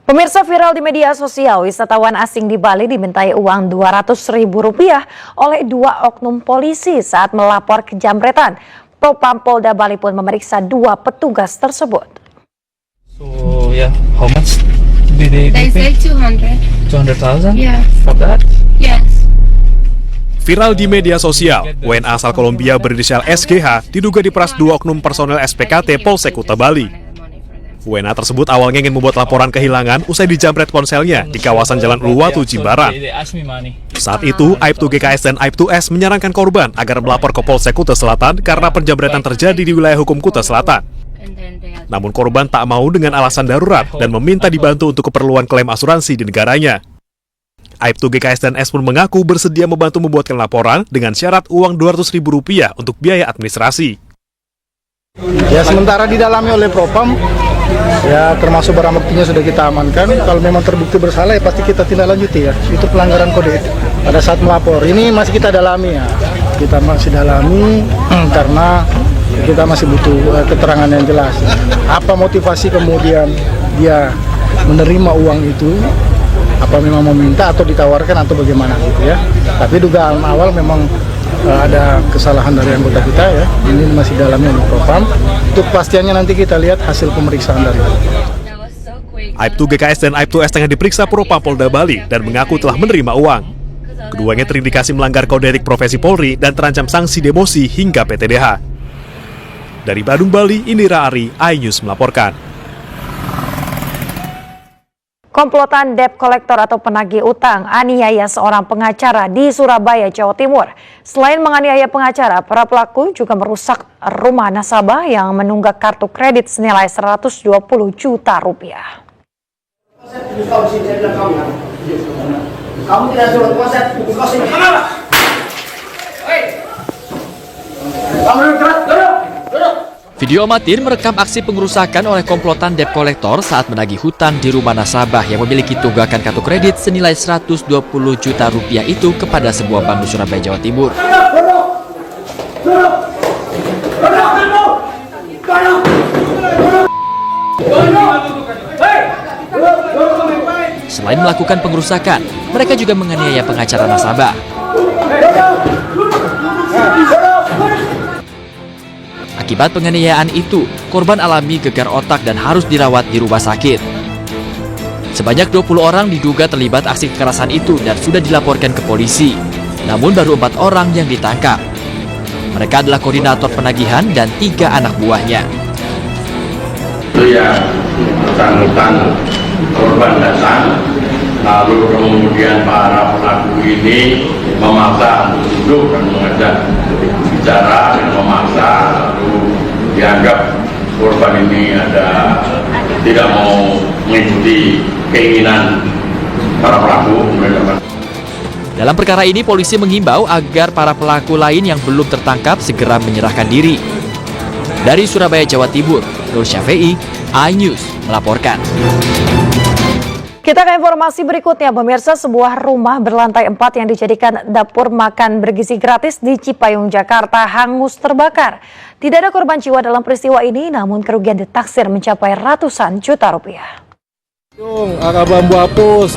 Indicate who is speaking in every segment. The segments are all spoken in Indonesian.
Speaker 1: Pemirsa, viral di media sosial, wisatawan asing di Bali dimintai uang Rp200.000 oleh dua oknum polisi saat melapor kejamretan. Propam Polda Bali pun memeriksa dua petugas tersebut.
Speaker 2: So yeah, how much did they
Speaker 3: They
Speaker 2: pay?
Speaker 3: say 200.
Speaker 2: 200,000?
Speaker 3: Yeah.
Speaker 2: For that?
Speaker 3: Yes.
Speaker 4: Viral di media sosial, WNA asal Kolombia berinisial SGH diduga diperas dua oknum personel SPKT Polsek Kuta Bali. WNA tersebut awalnya ingin membuat laporan kehilangan usai dijamret ponselnya di kawasan Jalan Uluwatu, Jimbaran.
Speaker 2: They asked me money.
Speaker 4: Saat itu, Aibtu GKS dan Aibtu S menyarankan korban agar melapor ke Polsek Kuta Selatan karena penjamretan terjadi di wilayah hukum Kuta Selatan. Namun korban tak mau dengan alasan darurat dan meminta dibantu untuk keperluan klaim asuransi di negaranya. Aibtu GKS dan S pun mengaku bersedia membantu membuatkan laporan dengan syarat uang Rp200.000 untuk biaya administrasi.
Speaker 5: Ya, sementara didalami oleh Propam, ya termasuk barang buktinya sudah kita amankan. Kalau memang terbukti bersalah ya pasti kita tindak lanjuti ya. Itu pelanggaran kode etik pada saat melapor. Ini masih kita dalami ya. Kita masih dalami karena kita masih butuh keterangan yang jelas. Apa motivasi kemudian dia menerima uang itu? Apa memang meminta atau ditawarkan atau bagaimana gitu ya. Tapi dugaan awal memang ada kesalahan dari anggota kita ya. Ini masih dalamnya oleh Propam. Untuk kepastiannya nanti kita lihat hasil pemeriksaan dari itu.
Speaker 4: Aibtu GKS dan Aibtu S tengah diperiksa Propam Polda Bali dan mengaku telah menerima uang. Keduanya terindikasi melanggar kode etik profesi Polri dan terancam sanksi demosi hingga PTDH. Dari Badung, Bali, Indira Ari, iNews melaporkan.
Speaker 1: Komplotan debt collector atau penagih utang aniaya seorang pengacara di Surabaya, Jawa Timur. Selain menganiaya pengacara, para pelaku juga merusak rumah nasabah yang menunggak kartu kredit senilai Rp120 juta.
Speaker 6: Kamu tidak suruh kuasa,
Speaker 7: Video amatir merekam aksi pengerusakan oleh komplotan debt collector saat menagih hutang di rumah nasabah yang memiliki tunggakan kartu kredit senilai Rp120 juta itu kepada sebuah bank di Surabaya, Jawa Timur. Selain melakukan pengerusakan, mereka juga menganiaya pengacara nasabah. Akibat penganiayaan itu, korban alami gegar otak dan harus dirawat di rumah sakit. Sebanyak 20 orang diduga terlibat aksi kekerasan itu dan sudah dilaporkan ke polisi. Namun baru 4 orang yang ditangkap. Mereka adalah koordinator penagihan dan 3 anak buahnya.
Speaker 8: Itu yang bersangkutan korban datang, lalu kemudian para pelaku ini memaksa untuk duduk dan mengajak bicara dan memaksa, lalu dianggap korban ini tidak mau mengikuti keinginan para pelaku.
Speaker 7: Dalam perkara ini, polisi menghimbau agar para pelaku lain yang belum tertangkap segera menyerahkan diri. Dari Surabaya, Jawa Timur, Nur Syafi'i, iNews melaporkan.
Speaker 1: Kita ke informasi berikutnya, pemirsa. Sebuah rumah berlantai 4 yang dijadikan dapur makan bergizi gratis di Cipayung, Jakarta hangus terbakar. Tidak ada korban jiwa dalam peristiwa ini, namun kerugian ditaksir mencapai ratusan juta rupiah.
Speaker 5: Bambu hapus.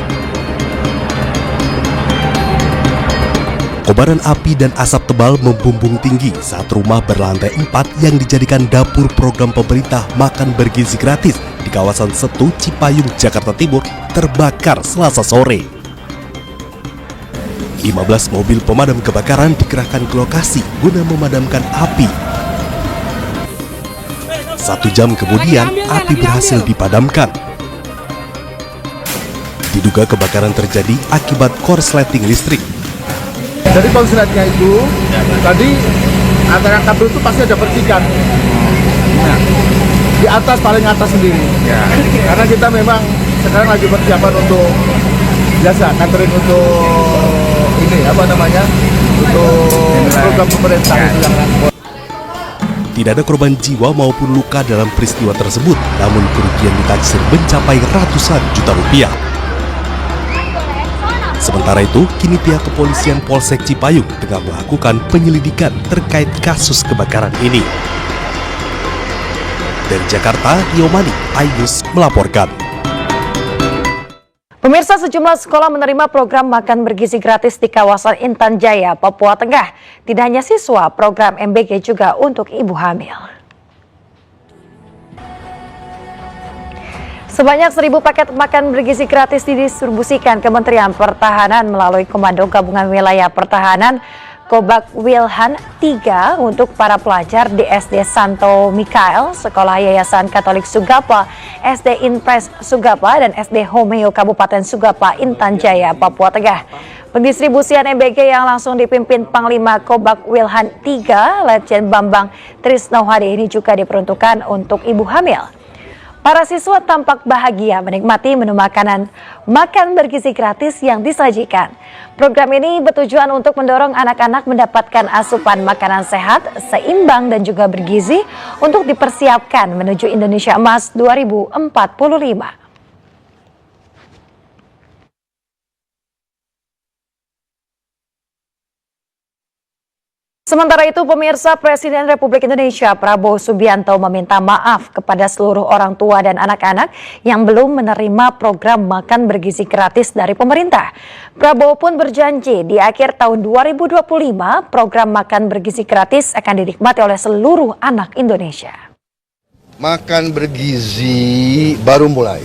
Speaker 9: Kobaran api dan asap tebal membumbung tinggi saat rumah berlantai 4 yang dijadikan dapur program pemerintah makan bergizi gratis di kawasan Setu, Cipayung, Jakarta Timur terbakar Selasa sore. 15 mobil pemadam kebakaran dikerahkan ke lokasi guna memadamkan api. 1 jam kemudian api berhasil dipadamkan. Diduga kebakaran terjadi akibat korsleting listrik.
Speaker 5: Dari konsletnya itu, tadi antara kabel itu pasti ada percikan. Nah, di atas, paling atas sendiri. Ya. Karena kita memang sekarang lagi persiapan untuk biasa, kantorin untuk ini untuk program pemerintah itu yang transport.
Speaker 9: Tidak ada korban jiwa maupun luka dalam peristiwa tersebut, namun kerugian ditaksir mencapai ratusan juta rupiah. Sementara itu, kini pihak kepolisian Polsek Cipayung tengah melakukan penyelidikan terkait kasus kebakaran ini. Dari Jakarta, Yomani, iNews melaporkan.
Speaker 1: Pemirsa, sejumlah sekolah menerima program makan bergizi gratis di kawasan Intan Jaya, Papua Tengah. Tidak hanya siswa, program MBG juga untuk ibu hamil. Sebanyak 1.000 paket makan bergizi gratis didistribusikan Kementerian Pertahanan melalui Komando Gabungan Wilayah Pertahanan Kobak Wilhan 3 untuk para pelajar di SD Santo Mikael, Sekolah Yayasan Katolik Sugapa, SD Inpres Sugapa, dan SD Homeo Kabupaten Sugapa, Intan Jaya, Papua Tengah. Pendistribusian MBG yang langsung dipimpin Panglima Kobak Wilhan 3, Letjen Bambang Trisnawadi ini juga diperuntukkan untuk ibu hamil. Para siswa tampak bahagia menikmati menu makanan makan bergizi gratis yang disajikan. Program ini bertujuan untuk mendorong anak-anak mendapatkan asupan makanan sehat, seimbang dan juga bergizi untuk dipersiapkan menuju Indonesia Emas 2045. Sementara itu, pemirsa, Presiden Republik Indonesia Prabowo Subianto meminta maaf kepada seluruh orang tua dan anak-anak yang belum menerima program makan bergizi gratis dari pemerintah. Prabowo pun berjanji di akhir tahun 2025 program makan bergizi gratis akan dinikmati oleh seluruh anak Indonesia.
Speaker 3: Makan bergizi baru mulai.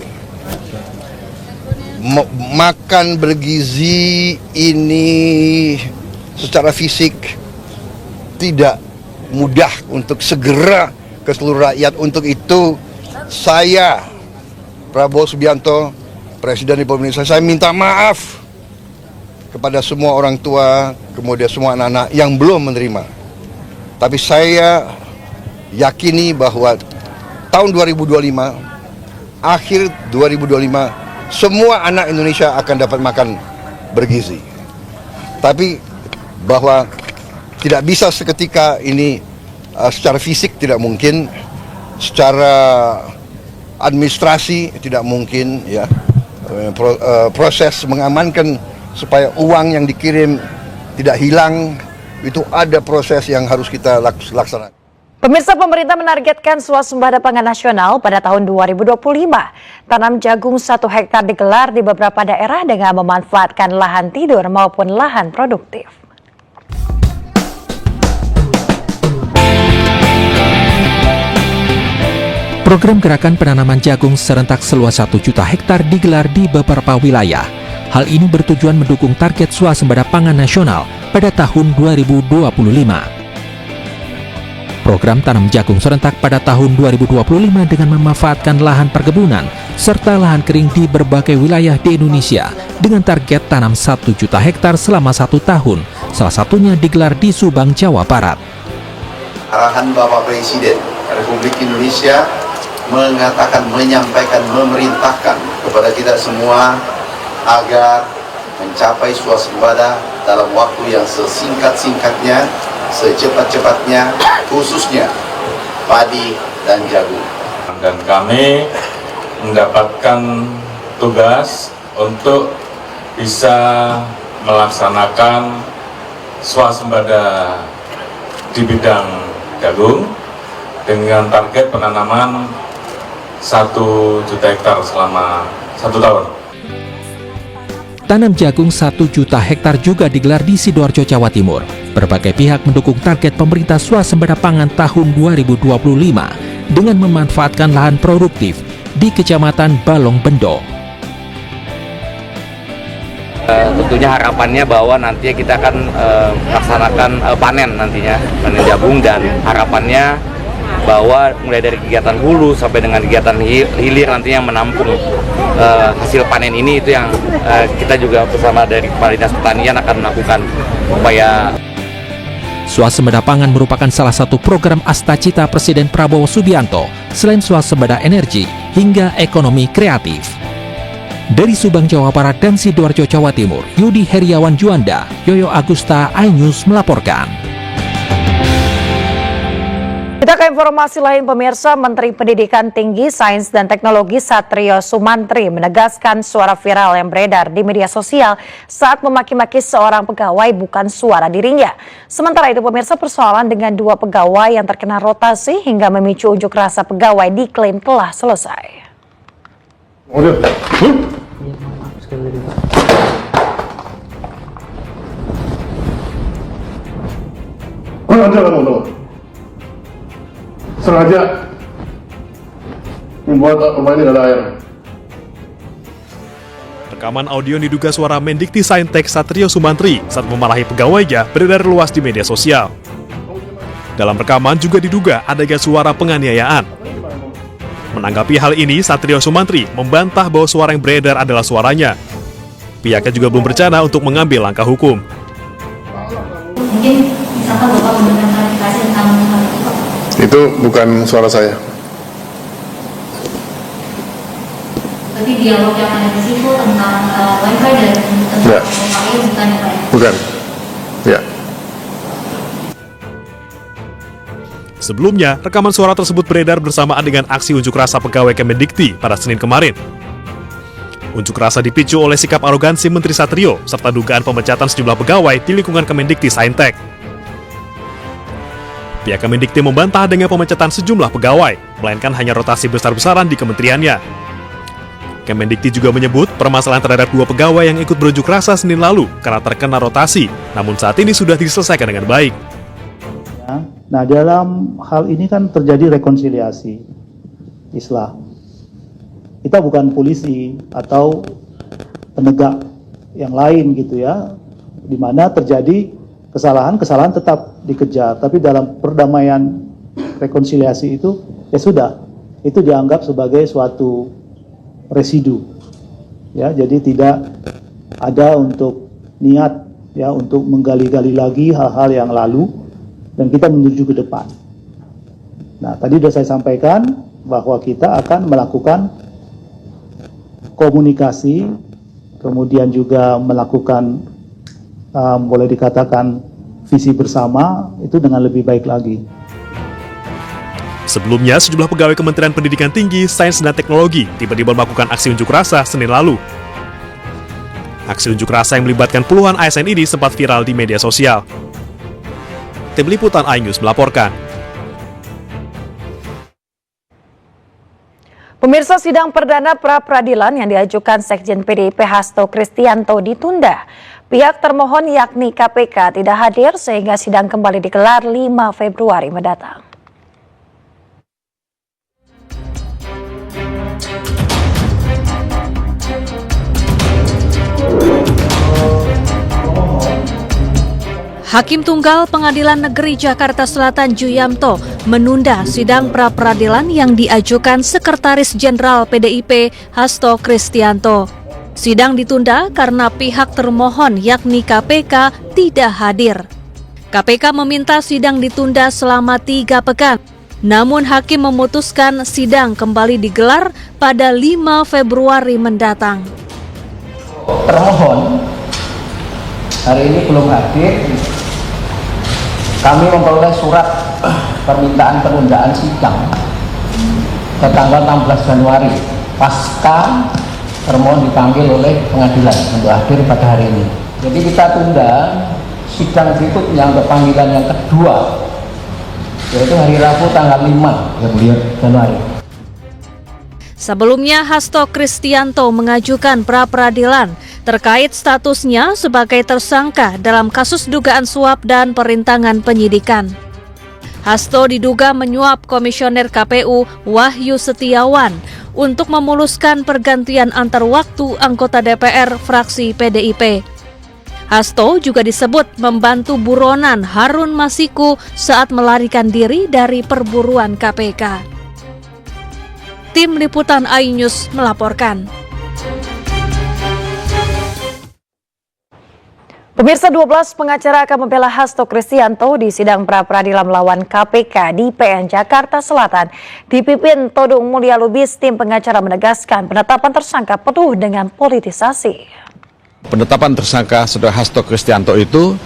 Speaker 3: Makan bergizi ini secara fisik tidak mudah untuk segera ke seluruh rakyat. Untuk itu saya, Prabowo Subianto, Presiden Republik Indonesia, saya minta maaf kepada semua orang tua, kemudian semua anak-anak yang belum menerima. Tapi saya yakini bahwa tahun 2025, akhir 2025, semua anak Indonesia akan dapat makan bergizi. Tapi bahwa tidak bisa seketika ini, secara fisik tidak mungkin, secara administrasi tidak mungkin, ya. Proses mengamankan supaya uang yang dikirim tidak hilang, itu ada proses yang harus kita laksanakan.
Speaker 1: Pemirsa, pemerintah menargetkan swasembada pangan nasional pada tahun 2025. Tanam jagung 1 hektar digelar di beberapa daerah dengan memanfaatkan lahan tidur maupun lahan produktif.
Speaker 6: Program gerakan penanaman jagung serentak seluas 1 juta hektar digelar di beberapa wilayah. Hal ini bertujuan mendukung target swasembada pangan nasional pada tahun 2025. Program tanam jagung serentak pada tahun 2025 dengan memanfaatkan lahan perkebunan serta lahan kering di berbagai wilayah di Indonesia dengan target tanam 1 juta hektar selama 1 tahun, salah satunya digelar di Subang, Jawa Barat.
Speaker 10: Arahan Bapak Presiden Republik Indonesia mengatakan, menyampaikan, memerintahkan kepada kita semua agar mencapai swasembada dalam waktu yang sesingkat-singkatnya, secepat-cepatnya, khususnya padi dan jagung.
Speaker 11: Dan kami mendapatkan tugas untuk bisa melaksanakan swasembada di bidang jagung dengan target penanaman 1 juta hektar selama 1 tahun.
Speaker 6: Tanam jagung 1 juta hektar juga digelar di Sidoarjo, Jawa Timur. Berbagai pihak mendukung target pemerintah swasembada pangan tahun 2025 dengan memanfaatkan lahan produktif di Kecamatan Balong Bendo.
Speaker 12: Tentunya harapannya bahwa nantinya kita akan melaksanakan panen nantinya, panen jagung, dan harapannya bahwa mulai dari kegiatan hulu sampai dengan kegiatan hilir nantinya menampung hasil panen ini, itu yang kita juga bersama dari Kepala Dinas Pertanian akan melakukan upaya.
Speaker 6: Swasembada pangan merupakan salah satu program Astacita Presiden Prabowo Subianto selain swasembada energi hingga ekonomi kreatif. Dari Subang, Jawa Barat dan Sidoarjo, Jawa Timur, Yudi Heriawan Juanda, Yoyo Agusta, iNews melaporkan.
Speaker 1: Kita ke informasi lain, pemirsa. Menteri Pendidikan Tinggi, Sains dan Teknologi Satrio Sumantri menegaskan suara viral yang beredar di media sosial saat memaki-maki seorang pegawai bukan suara dirinya. Sementara itu, pemirsa, persoalan dengan 2 pegawai yang terkena rotasi hingga memicu unjuk rasa pegawai diklaim telah selesai.
Speaker 13: Sengaja kamu tahu? Sengaja membuat rumah ini gak ada air.
Speaker 4: Rekaman audio yang diduga suara Mendikti Saintek Satrio Sumantri saat memarahi pegawainya beredar luas di media sosial. Dalam rekaman juga diduga adanya suara penganiayaan. Menanggapi hal ini, Satrio Sumantri membantah bahwa suara yang beredar adalah suaranya. Pihaknya juga belum berencana untuk mengambil langkah hukum.
Speaker 14: Mungkin misalkan Bapak memberikan klarifikasi tentang hal itu, Pak?
Speaker 13: Itu bukan suara saya.
Speaker 14: Berarti dialog yang ada di situ tentang wifi dan tentang rumahnya bukan ya, Pak?
Speaker 13: Bukan. Ya.
Speaker 4: Sebelumnya, rekaman suara tersebut beredar bersamaan dengan aksi unjuk rasa pegawai Kemendikti pada Senin kemarin. Unjuk rasa dipicu oleh sikap arogansi Menteri Satrio serta dugaan pemecatan sejumlah pegawai di lingkungan Kemendikti Saintek. Pihak Kemendikti membantah dengan pemecatan sejumlah pegawai, melainkan hanya rotasi besar-besaran di kementeriannya. Kemendikti juga menyebut permasalahan terhadap 2 pegawai yang ikut berunjuk rasa Senin lalu karena terkena rotasi, namun saat ini sudah diselesaikan dengan baik.
Speaker 5: Nah, dalam hal ini kan terjadi rekonsiliasi, islah. Kita bukan polisi atau penegak yang lain gitu ya, di mana terjadi kesalahan tetap dikejar, tapi dalam perdamaian rekonsiliasi itu ya sudah, itu dianggap sebagai suatu residu, ya, jadi tidak ada untuk niat ya untuk menggali-gali lagi hal-hal yang lalu dan kita menuju ke depan. Nah, tadi sudah saya sampaikan bahwa kita akan melakukan komunikasi, kemudian juga melakukan boleh dikatakan visi bersama itu dengan lebih baik lagi.
Speaker 4: Sebelumnya, sejumlah pegawai Kementerian Pendidikan Tinggi, Sains dan Teknologi tiba-tiba melakukan aksi unjuk rasa Senin lalu. Aksi unjuk rasa yang melibatkan puluhan ASN ini sempat viral di media sosial. Tim Liputan iNews melaporkan.
Speaker 1: Pemirsa, sidang perdana pra-peradilan yang diajukan Sekjen PDIP Hasto Kristianto ditunda. Pihak termohon yakni KPK tidak hadir sehingga sidang kembali digelar 5 Februari mendatang.
Speaker 15: Hakim Tunggal Pengadilan Negeri Jakarta Selatan Juyamto menunda sidang pra-peradilan yang diajukan Sekretaris Jenderal PDIP Hasto Kristianto. Sidang ditunda karena pihak termohon yakni KPK tidak hadir. KPK meminta sidang ditunda selama 3 pekan. Namun Hakim memutuskan sidang kembali digelar pada 5 Februari mendatang.
Speaker 16: Termohon hari ini belum hadir. Kami memperoleh surat permintaan penundaan sidang ke tanggal 16 Januari pasca termohon dipanggil oleh pengadilan untuk hadir pada hari ini. Jadi kita tunda sidang berikutnya untuk panggilan yang kedua, yaitu hari Rabu tanggal 5 Januari.
Speaker 15: Sebelumnya Hasto Kristianto mengajukan pra-peradilan terkait statusnya sebagai tersangka dalam kasus dugaan suap dan perintangan penyidikan. Hasto diduga menyuap Komisioner KPU Wahyu Setiawan untuk memuluskan pergantian antar waktu anggota DPR fraksi PDIP. Hasto juga disebut membantu buronan Harun Masiku saat melarikan diri dari perburuan KPK. Tim Liputan iNews melaporkan.
Speaker 1: Pemirsa, 12 pengacara akan membela Hasto Kristianto di sidang pra-peradilan melawan KPK di PN Jakarta Selatan. Dipimpin Todung Mulya Lubis, tim pengacara menegaskan penetapan tersangka penuh dengan politisasi.
Speaker 17: Penetapan tersangka Saudara Hasto Kristianto itu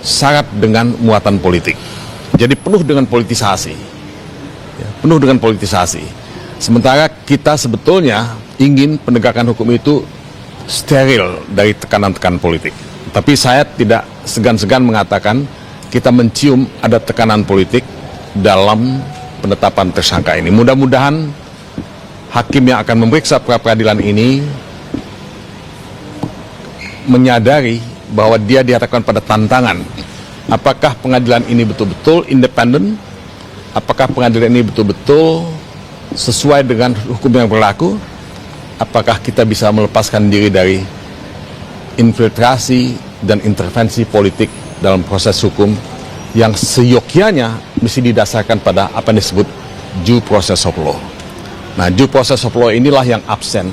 Speaker 17: syarat dengan muatan politik. Jadi penuh dengan politisasi. Ya, penuh dengan politisasi. Sementara kita sebetulnya ingin penegakan hukum itu steril dari tekanan-tekanan politik. Tapi saya tidak segan-segan mengatakan kita mencium ada tekanan politik dalam penetapan tersangka ini. Mudah-mudahan hakim yang akan memeriksa pra-peradilan ini menyadari bahwa dia dihadapkan pada tantangan apakah pengadilan ini betul-betul independen, apakah pengadilan ini betul-betul sesuai dengan hukum yang berlaku, apakah kita bisa melepaskan diri dari infiltrasi dan intervensi politik dalam proses hukum yang seyogyanya mesti didasarkan pada apa yang disebut due process of law. Nah, due process of law inilah yang absen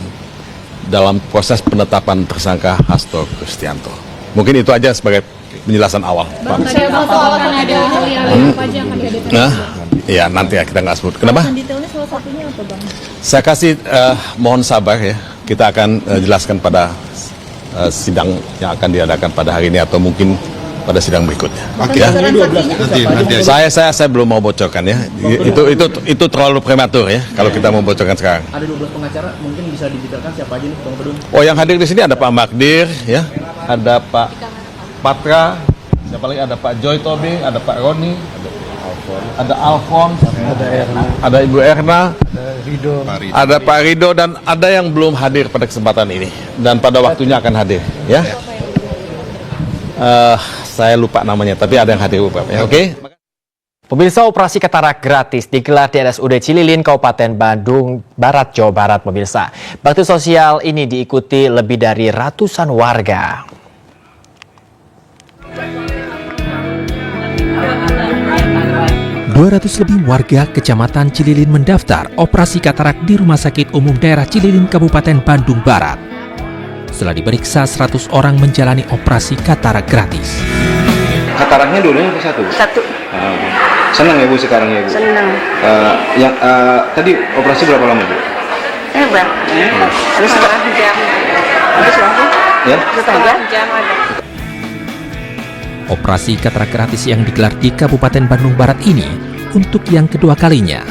Speaker 17: dalam proses penetapan tersangka Hasto Kristianto. Mungkin itu aja sebagai penjelasan awal. Pak. Nah, ya nanti ya kita nggak sebut. Kenapa? Saya kasih mohon sabar ya. Kita akan jelaskan pada sidang yang akan diadakan pada hari ini atau mungkin pada sidang berikutnya. Ya. Nanti. Saya belum mau bocorkan ya. Itu terlalu prematur ya kalau kita mau bocorkan sekarang.
Speaker 18: Ada 12 pengacara, mungkin bisa didetailkan siapa aja nih Bang Pedun?
Speaker 17: Oh, yang hadir di sini ada Pak Magdir ya, ada Pak Patra, siapa lagi, ada Pak Joy Tobing, ada Pak Roni, ada Alfons, ada Ibu Erna, ada Pak Rido, dan ada yang belum hadir pada kesempatan ini dan pada waktunya akan hadir ya. Saya lupa namanya, tapi ada yang hadir beberapa ya. Oke.
Speaker 7: Pemirsa, operasi katarak gratis digelar di RSUD Cililin, Kabupaten Bandung Barat, Jawa Barat. Pemirsa, bakti sosial ini diikuti lebih dari ratusan warga.
Speaker 6: Lebih warga Kecamatan Cililin mendaftar operasi katarak di Rumah Sakit Umum Daerah Cililin, Kabupaten Bandung Barat. Setelah diperiksa, 100 orang menjalani operasi katarak gratis.
Speaker 19: Kataraknya dulunya satu? Satu. Senang ya Bu sekarang ya Bu? Senang. Tadi operasi berapa lama Bu?
Speaker 20: Setengah jam.
Speaker 19: Ya?
Speaker 20: Setengah jam ada.
Speaker 6: Operasi katarak gratis yang digelar di Kabupaten Bandung Barat ini untuk yang kedua kalinya.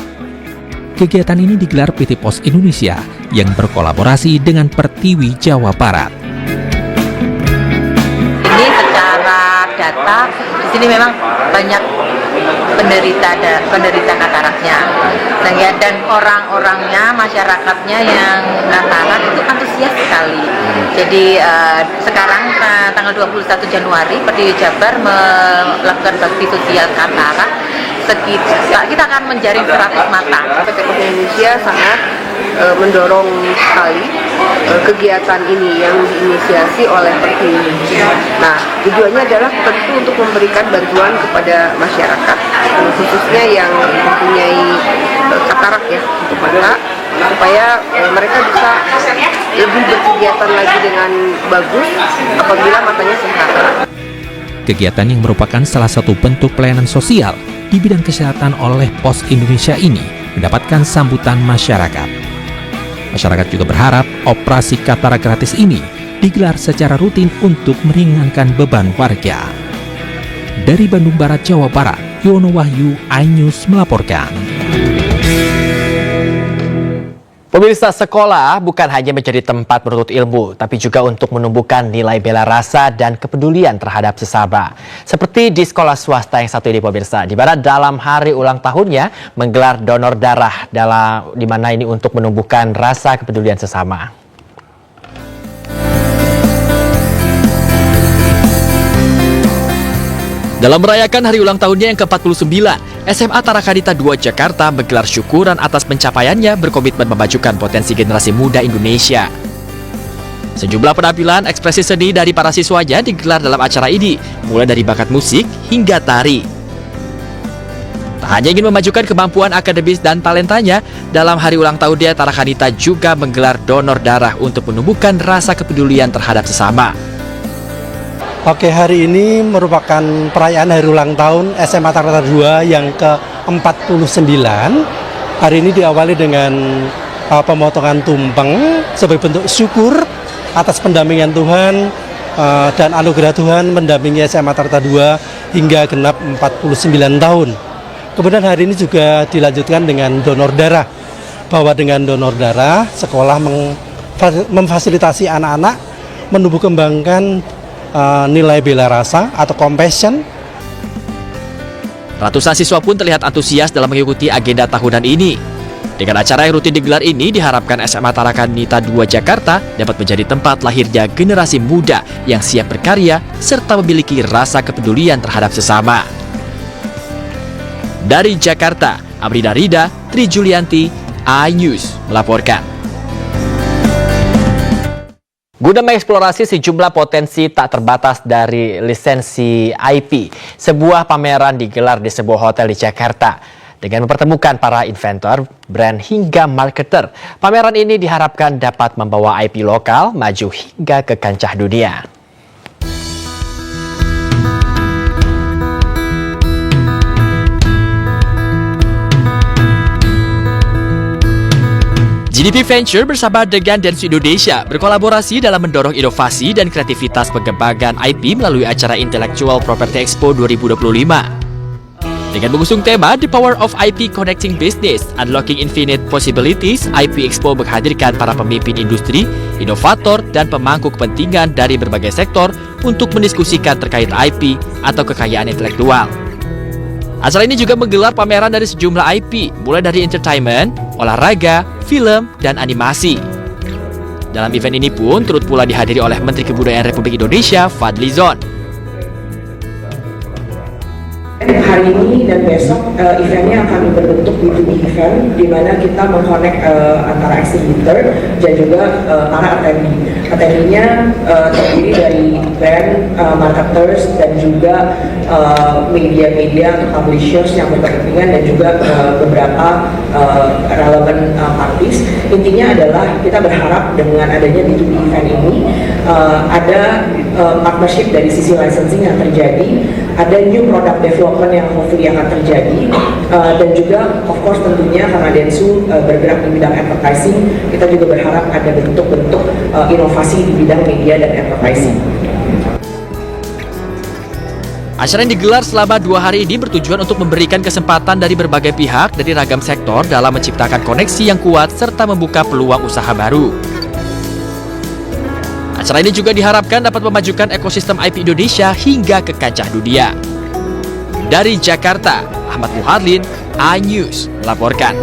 Speaker 6: Kegiatan ini digelar PT Pos Indonesia yang berkolaborasi dengan Pertiwi Jawa Barat.
Speaker 20: Ini secara data di sini memang banyak penderita kataraknya, dan orang-orangnya, masyarakatnya yang katarak itu antusias sekali. Jadi sekarang tanggal 21 Januari Pertiwi Jabar melakukan bakti sosial katarak. Kita akan menjaring 100 mata.
Speaker 21: PT Pos Indonesia sangat mendorong sekali kegiatan ini yang diinisiasi oleh Pertiwi. Nah, tujuannya adalah tentu untuk memberikan bantuan kepada masyarakat, khususnya yang mempunyai katarak ya, untuk mata, supaya mereka bisa lebih berkegiatan lagi dengan bagus apabila matanya sehat.
Speaker 6: Kegiatan yang merupakan salah satu bentuk pelayanan sosial di bidang kesehatan oleh Pos Indonesia ini mendapatkan sambutan masyarakat. Masyarakat juga berharap operasi katarak gratis ini digelar secara rutin untuk meringankan beban warga. Dari Bandung Barat, Jawa Barat, Yono Wahyu, iNews melaporkan.
Speaker 7: Pemirsa, sekolah bukan hanya menjadi tempat menuntut ilmu, tapi juga untuk menumbuhkan nilai bela rasa dan kepedulian terhadap sesama. Seperti di sekolah swasta yang satu ini, pemirsa, di mana dalam hari ulang tahunnya menggelar donor darah, di mana ini untuk menumbuhkan rasa kepedulian sesama. Dalam merayakan hari ulang tahunnya yang ke-49, SMA Tarakanita II Jakarta menggelar syukuran atas pencapaiannya berkomitmen memajukan potensi generasi muda Indonesia. Sejumlah penampilan ekspresi seni dari para siswanya digelar dalam acara ini, mulai dari bakat musik hingga tari. Tak hanya ingin memajukan kemampuan akademis dan talentanya, dalam hari ulang tahunnya Tarakanita juga menggelar donor darah untuk menumbuhkan rasa kepedulian terhadap sesama.
Speaker 22: Oke, hari ini merupakan perayaan hari ulang tahun SMA Tarakanita II yang ke-49. Hari ini diawali dengan pemotongan tumpeng sebagai bentuk syukur atas pendampingan Tuhan dan anugerah Tuhan mendampingi SMA Tarakanita II hingga genap 49 tahun. Kemudian hari ini juga dilanjutkan dengan donor darah, bahwa dengan donor darah sekolah memfasilitasi anak-anak menumbuh kembangkan nilai bela rasa atau compassion.
Speaker 7: Ratusan siswa pun terlihat antusias dalam mengikuti agenda tahunan ini. Dengan acara yang rutin digelar ini, diharapkan SMA Tarakan Nita II Jakarta dapat menjadi tempat lahirnya generasi muda yang siap berkarya serta memiliki rasa kepedulian terhadap sesama. Dari Jakarta, Amrina Rida, Tri Julianti, iNews melaporkan.
Speaker 2: Guna mengeksplorasi sejumlah potensi tak terbatas dari lisensi IP, sebuah pameran digelar di sebuah hotel di Jakarta. Dengan mempertemukan para inventor, brand hingga marketer, pameran ini diharapkan dapat membawa IP lokal maju hingga ke kancah dunia.
Speaker 7: GDP Venture bersama dengan Dentsu Indonesia berkolaborasi dalam mendorong inovasi dan kreativitas pengembangan IP melalui acara Intellectual Property Expo 2025. Dengan mengusung tema The Power of IP Connecting Business, Unlocking Infinite Possibilities, IP Expo menghadirkan para pemimpin industri, inovator, dan pemangku kepentingan dari berbagai sektor untuk mendiskusikan terkait IP atau kekayaan intelektual. Acara ini juga menggelar pameran dari sejumlah IP, mulai dari entertainment, olahraga, film, dan animasi. Dalam event ini pun turut pula dihadiri oleh Menteri Kebudayaan Republik Indonesia, Fadly Zon.
Speaker 8: Hari ini dan besok eventnya akan berbentuk B2B event, di mana kita mengkonek antara exhibitor dan juga para attendee. Attendinya terdiri dari brand, marketers, dan juga media-media atau publishers yang berkepentingan dan juga beberapa relevant parties. Intinya adalah kita berharap dengan adanya B2B event ini ada partnership dari sisi licensing yang terjadi, ada new product development yang hopefully akan terjadi, dan juga of course tentunya karena Dentsu bergerak di bidang advertising, kita juga berharap ada bentuk-bentuk inovasi di bidang media dan advertising.
Speaker 7: Acara yang digelar selama 2 hari ini bertujuan untuk memberikan kesempatan dari berbagai pihak dari ragam sektor dalam menciptakan koneksi yang kuat serta membuka peluang usaha baru. Acara ini juga diharapkan dapat memajukan ekosistem IP Indonesia hingga ke kancah dunia. Dari Jakarta, Ahmad Muharlin, iNews melaporkan.